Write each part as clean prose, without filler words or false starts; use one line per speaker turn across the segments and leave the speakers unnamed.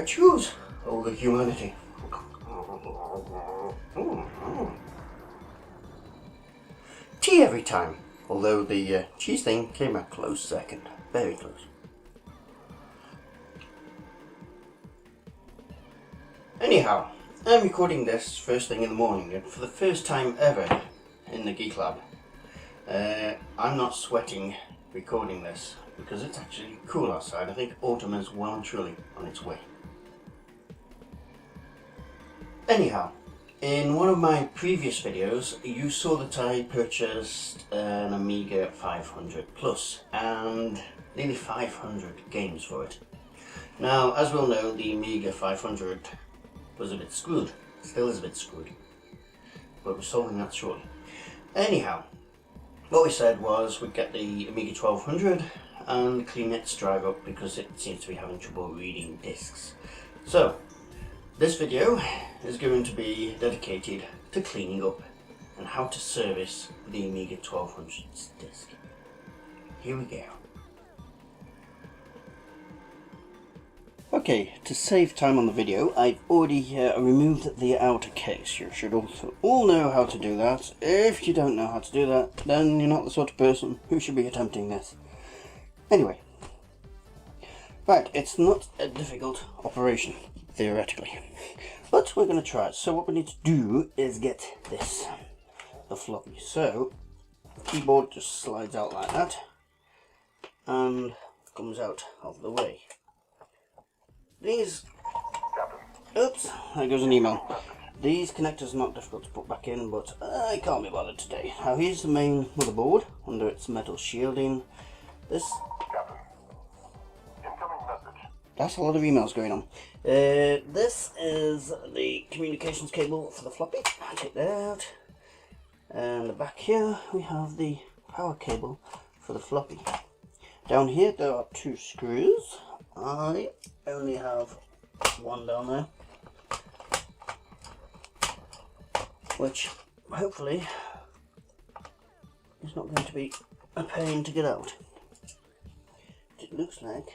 choose all the humanity. Tea every time, although the cheese thing came a close second, very close. Anyhow, I'm recording this first thing in the morning, and for the first time ever in the Geek Lab, I'm not sweating recording this because it's actually cool outside. I think autumn is well and truly on its way. Anyhow, in one of my previous videos you saw that I purchased an Amiga 500 Plus and nearly 500 games for it. Now, as we all know, the Amiga 500 was a bit screwed, still is a bit screwed, but we're solving that shortly. Anyhow, what we said was we'd get the Amiga 1200 and clean its drive up because it seems to be having trouble reading discs. So this video is going to be dedicated to cleaning up and how to service the Amiga 1200's disc. Here we go. Okay, to save time on the video, I've already removed the outer case. You should also all know how to do that. If you don't know how to do that, then you're not the sort of person who should be attempting this. Anyway, right, it's not a difficult operation, theoretically, but we're going to try it. So what we need to do is get this, the floppy. So the keyboard just slides out like that and comes out of the way. These, oops, there goes an email. These connectors are not difficult to put back in, but I can't be bothered today. Now here's the main motherboard under its metal shielding. This, that's a lot of emails going on. This is the communications cable for the floppy. I take that out. And the back here we have the power cable for the floppy. Down here there are two screws. I only have one down there, which hopefully is not going to be a pain to get out. It looks like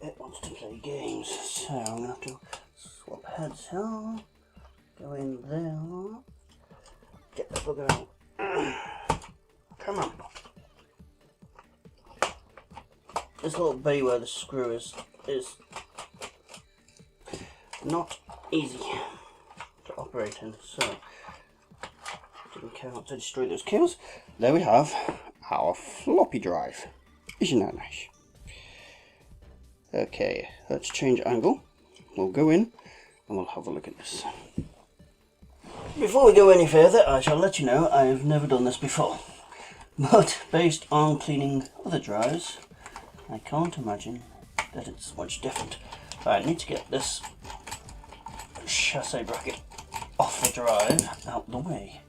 it wants to play games, so I'm going to have to swap heads here, go in there, get the bugger out. Come on. This little bay where the screw is not easy to operate in, so didn't care not to destroy those cables. There we have our floppy drive. Isn't that nice? Okay, let's change angle. We'll go in and we'll have a look at this. Before we go any further, I shall let you know I've never done this before, but based on cleaning other drives, I can't imagine that it's much different. Right, I need to get this chassis bracket off the drive, out the way.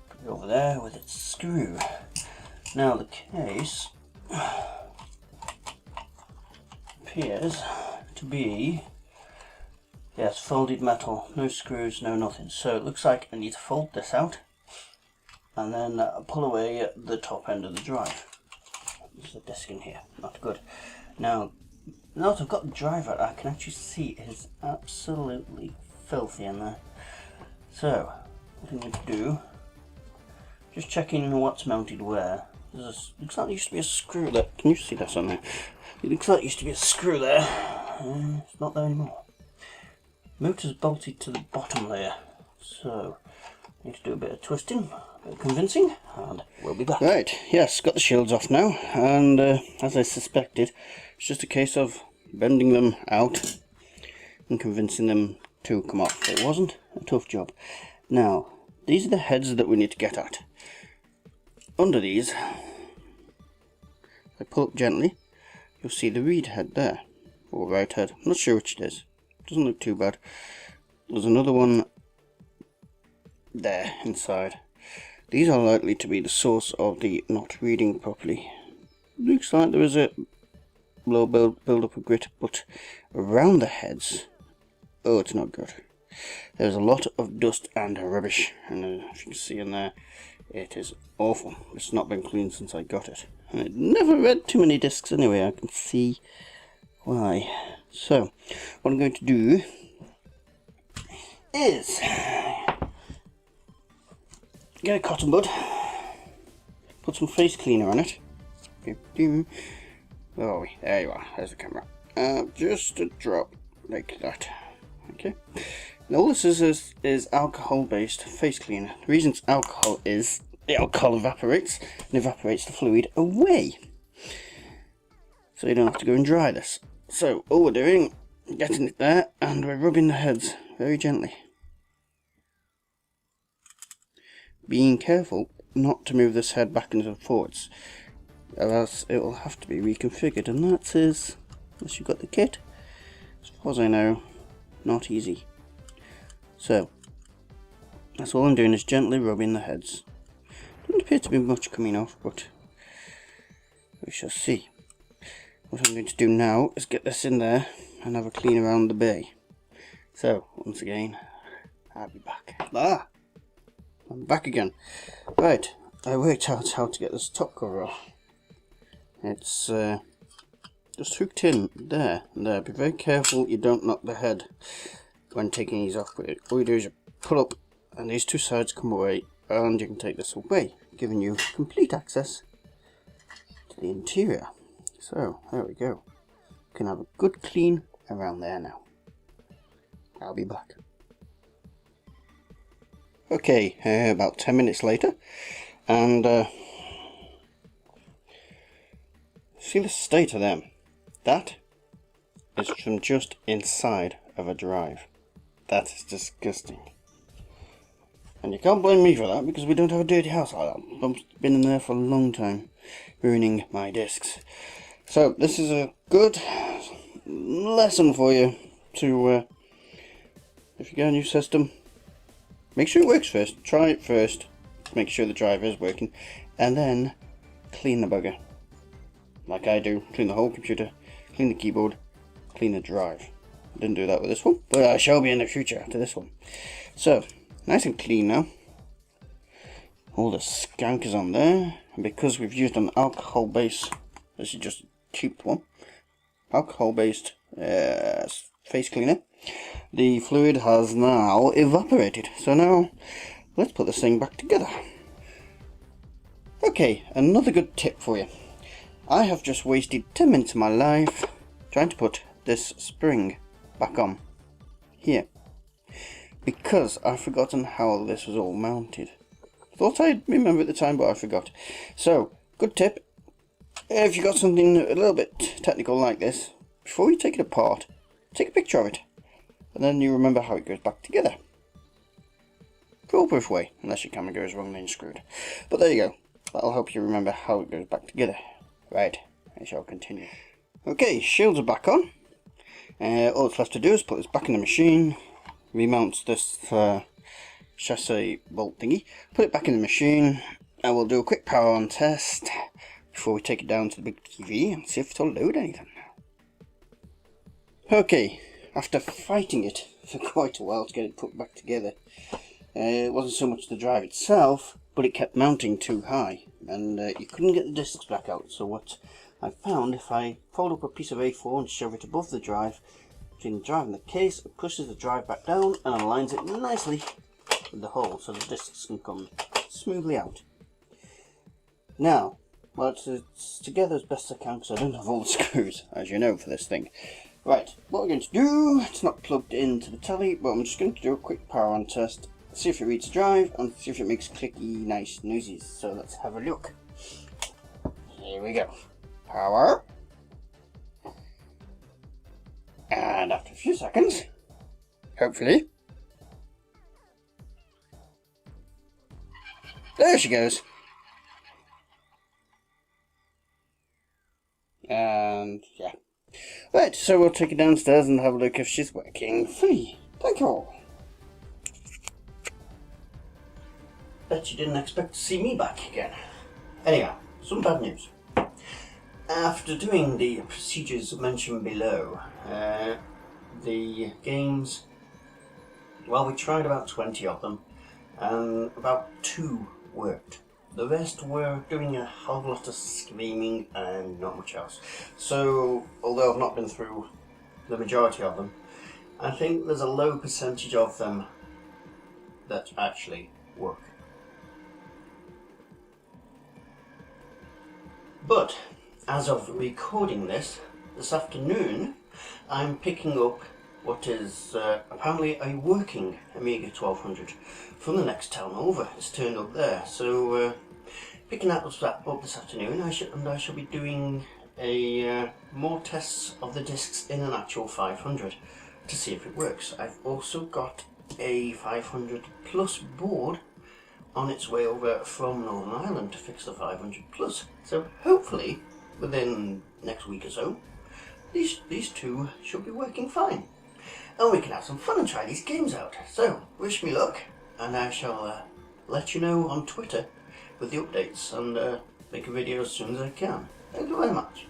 Put it over there with its screw. Now the case appears to be, yes, folded metal, no screws, no nothing. So it looks like I need to fold this out and then pull away the top end of the drive. There's a disc in here, not good. Now that I've got the drive out, I can actually see it is absolutely filthy in there. So what I need to do, just checking what's mounted where. Looks like there used to be a screw there. Can you see this on there? It looks like there used to be a screw there. It's not there anymore. Motor's bolted to the bottom layer, so I need to do a bit of twisting, a bit of convincing, and we'll be back. Right, yes, got the shields off now, and as I suspected, it's just a case of bending them out and convincing them to come off. It wasn't a tough job. Now, these are the heads that we need to get at. Under these, if I pull up gently, you'll see the read head there, or right head. I'm not sure which it is. Doesn't look too bad. There's another one there inside. These are likely to be the source of the not reading properly. Looks like there is a low build up of grit, but around the heads, oh, it's not good. There's a lot of dust and rubbish, and as you can see in there, it is awful. It's not been cleaned since I got it, and it never read too many discs anyway. I can see why. So, what I'm going to do is get a cotton bud, put some face cleaner on it. Oh, there you are, there's the camera. Just a drop, like that. Okay. Now all this is alcohol-based face cleaner. The reason it's alcohol is the alcohol evaporates, and evaporates the fluid away. So you don't have to go and dry this. So all we're doing, getting it there, and we're rubbing the heads very gently. Being careful not to move this head back and forwards, or else it will have to be reconfigured, and that is, unless you've got the kit, as far as I know, not easy. So, that's all I'm doing, is gently rubbing the heads. Doesn't appear to be much coming off, but we shall see. What I'm going to do now is get this in there and have a clean around the bay. So, once again, I'll be back. I'm back again. Right, I worked out how to get this top cover off. It's just hooked in there and there. Be very careful you don't knock the head when taking these off. All you do is you pull up and these two sides come away, and you can take this away, giving you complete access to the interior. So there we go. You can have a good clean around there now. I'll be back. Okay, about 10 minutes later, and see the state of them. That is from just inside of a drive. That is disgusting. And you can't blame me for that, because we don't have a dirty house like that. I've been in there for a long time, ruining my discs. So this is a good lesson for you to, if you get a new system, make sure it works first. Try it first, make sure the drive is working, and then clean the bugger. Like I do, clean the whole computer, clean the keyboard, clean the drive. I didn't do that with this one, but I shall be in the future after this one. So, nice and clean now. All the skank is on there, and because we've used an alcohol base, this is just a cheap one, alcohol based face cleaner, the fluid has now evaporated. So now, let's put this thing back together. Okay, another good tip for you. I have just wasted 10 minutes of my life trying to put this spring back on here, because I've forgotten how this was all mounted. Thought I'd remember at the time, but I forgot. So, good tip, if you got something a little bit technical like this, before you take it apart, take a picture of it, and then you remember how it goes back together. Foolproof way, unless your camera goes wrong, then you're screwed. But there you go, that'll help you remember how it goes back together. Right, I shall continue. Okay, shields are back on. All that's left to do is put this back in the machine, remount this chassis bolt thingy, put it back in the machine, and we'll do a quick power on test before we take it down to the big TV and see if it'll load anything. Okay, after fighting it for quite a while to get it put back together, it wasn't so much the drive itself, but it kept mounting too high, and you couldn't get the discs back out. So what I found, if I fold up a piece of A4 and shove it above the drive, between the drive and the case, it pushes the drive back down and aligns it nicely with the hole, so the discs can come smoothly out. Now, well, it's together as best I can, because I don't have all the screws, as you know, for this thing. Right, what we're going to do, it's not plugged into the telly, but I'm just going to do a quick power on test, see if it reads the drive, and see if it makes clicky, nice noises. So let's have a look. Here we go. Power. And after a few seconds, hopefully, there she goes. And yeah. Right, so we'll take it downstairs and have a look if she's working fully. Thank you all. Bet you didn't expect to see me back again. Anyhow, some bad news. After doing the procedures mentioned below, the games, well, we tried about 20 of them, and about 2 worked. The rest were doing a hell of a lot of screaming and not much else. So, although I've not been through the majority of them. I think there's a low percentage of them that actually work. But as of recording this afternoon, I'm picking up what is apparently a working Amiga 1200 from the next town over. It's turned up there, so picking that up this afternoon. I shall be doing more tests of the discs in an actual 500 to see if it works. I've also got a 500 plus board on its way over from Northern Ireland to fix the 500 plus. So hopefully within next week or so, these two should be working fine, and we can have some fun and try these games out. So wish me luck, and I shall let you know on Twitter with the updates, and make a video as soon as I can. Thank you very much.